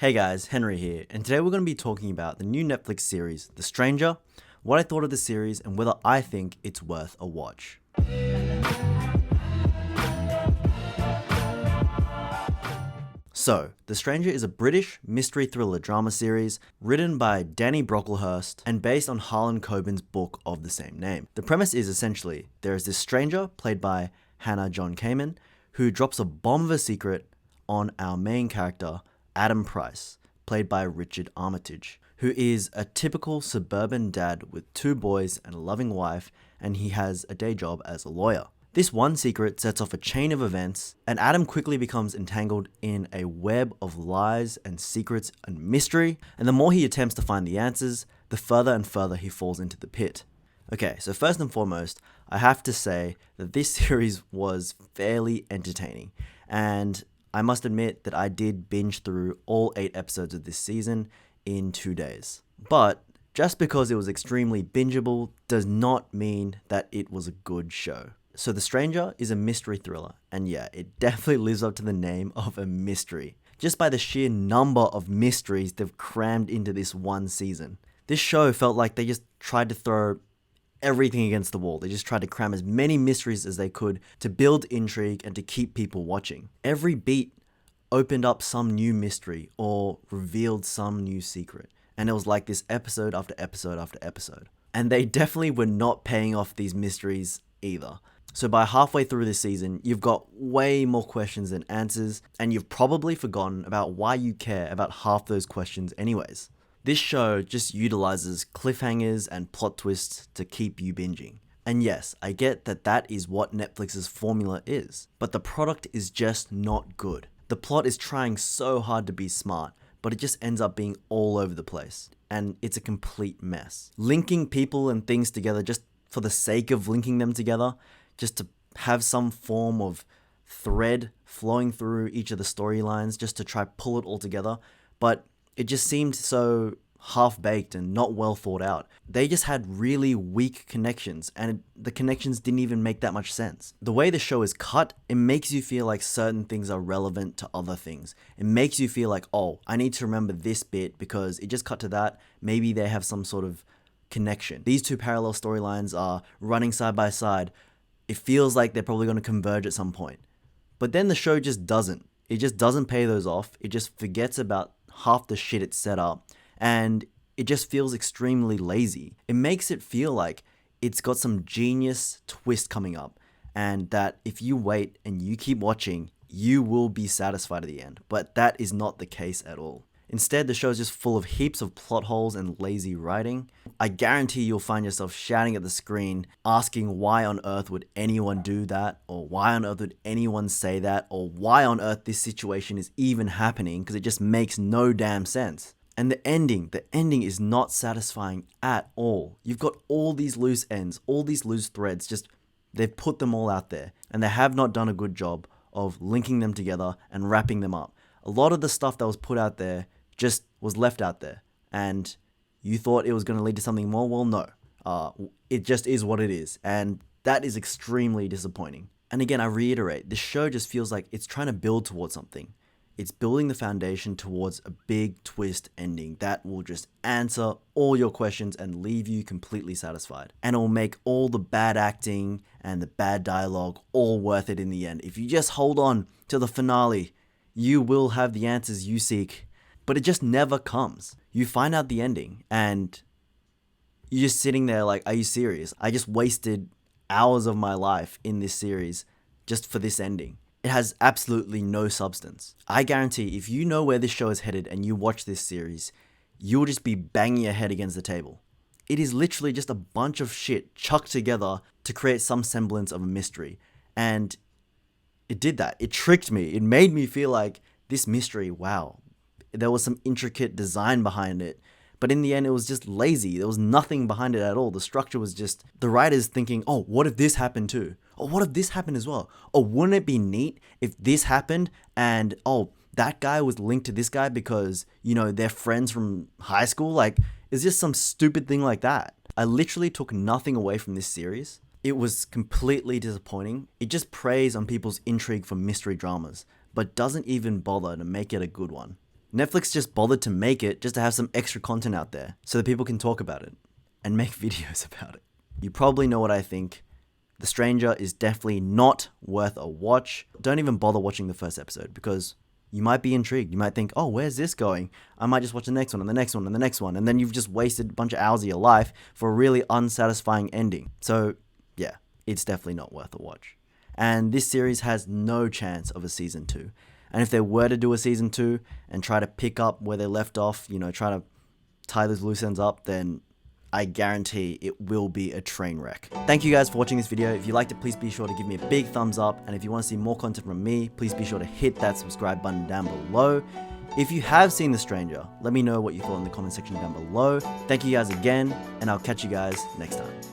Hey guys, Henry here, and today we're going to be talking about the new Netflix series, The Stranger, what I thought of the series, and whether I think it's worth a watch. So, The Stranger is a British mystery thriller drama series written by Danny Brocklehurst and based on Harlan Coben's book of the same name. The premise is essentially, there is this stranger, played by John-Kamen, who drops a bomb of a secret on our main character, Adam Price, played by Richard Armitage, who is a typical suburban dad with 2 boys and a loving wife, and he has a day job as a lawyer. This one secret sets off a chain of events, and Adam quickly becomes entangled in a web of lies and secrets and mystery, and the more he attempts to find the answers, the further and further he falls into the pit. Okay, so first and foremost, I have to say that this series was fairly entertaining, and I must admit that I did binge through all 8 episodes of this season in 2 days. But just because it was extremely bingeable does not mean that it was a good show. So The Stranger is a mystery thriller, and yeah, it definitely lives up to the name of a mystery, just by the sheer number of mysteries they've crammed into this one season. This show felt like they just tried to throw everything against the wall. They just tried to cram as many mysteries as they could to build intrigue and to keep people watching. Every beat opened up some new mystery or revealed some new secret. And it was like this episode after episode after episode. And they definitely were not paying off these mysteries either. So by halfway through this season, you've got way more questions than answers, and you've probably forgotten about why you care about half those questions anyways. This show just utilizes cliffhangers and plot twists to keep you binging. And yes, I get that that is what Netflix's formula is, but the product is just not good. The plot is trying so hard to be smart, but it just ends up being all over the place, and it's a complete mess. Linking people and things together just for the sake of linking them together, just to have some form of thread flowing through each of the storylines, just to try pull it all together, but it just seemed so half-baked and not well thought out. They just had really weak connections, and the connections didn't even make that much sense. The way the show is cut, it makes you feel like certain things are relevant to other things. It makes you feel like, oh, I need to remember this bit because it just cut to that. Maybe they have some sort of connection. These 2 parallel storylines are running side by side. It feels like they're probably going to converge at some point. But then the show just doesn't. It just doesn't pay those off. It just forgets about half the shit it's set up, and it just feels extremely lazy. It makes it feel like it's got some genius twist coming up, and that if you wait and you keep watching, you will be satisfied at the end, but that is not the case at all. Instead, the show is just full of heaps of plot holes and lazy writing. I guarantee you'll find yourself shouting at the screen, asking why on earth would anyone do that, or why on earth would anyone say that, or why on earth this situation is even happening, because it just makes no damn sense. And the ending is not satisfying at all. You've got all these loose ends, all these loose threads, just they've put them all out there, and they have not done a good job of linking them together and wrapping them up. A lot of the stuff that was put out there just was left out there, and you thought it was going to lead to something more. Well, no. It just is what it is, and that is extremely disappointing. And again, I reiterate, this show just feels like it's trying to build towards something. It's building the foundation towards a big twist ending that will just answer all your questions and leave you completely satisfied. And it will make all the bad acting and the bad dialogue all worth it in the end. If you just hold on to the finale, you will have the answers you seek. But it just never comes. You find out the ending, and you're just sitting there like, are you serious? I just wasted hours of my life in this series just for this ending. It has absolutely no substance. I guarantee if you know where this show is headed and you watch this series, you'll just be banging your head against the table. It is literally just a bunch of shit chucked together to create some semblance of a mystery. And it did that. It tricked me. It made me feel like this mystery, wow, there was some intricate design behind it. But in the end, it was just lazy. There was nothing behind it at all. The structure was just the writers thinking, oh, what if this happened too? Oh, what if this happened as well? Oh, wouldn't it be neat if this happened and, oh, that guy was linked to this guy because, you know, they're friends from high school? Like, it's just some stupid thing like that. I literally took nothing away from this series. It was completely disappointing. It just preys on people's intrigue for mystery dramas, but doesn't even bother to make it a good one. Netflix just bothered to make it just to have some extra content out there so that people can talk about it and make videos about it. You probably know what I think. The Stranger is definitely not worth a watch. Don't even bother watching the first episode because you might be intrigued. You might think, oh, where's this going? I might just watch the next one and the next one and the next one. And then you've just wasted a bunch of hours of your life for a really unsatisfying ending. So yeah, it's definitely not worth a watch. And this series has no chance of a season 2. And if they were to do a season 2 and try to pick up where they left off, try to tie those loose ends up, then I guarantee it will be a train wreck. Thank you guys for watching this video. If you liked it, please be sure to give me a big thumbs up. And if you want to see more content from me, please be sure to hit that subscribe button down below. If you have seen The Stranger, let me know what you thought in the comment section down below. Thank you guys again, and I'll catch you guys next time.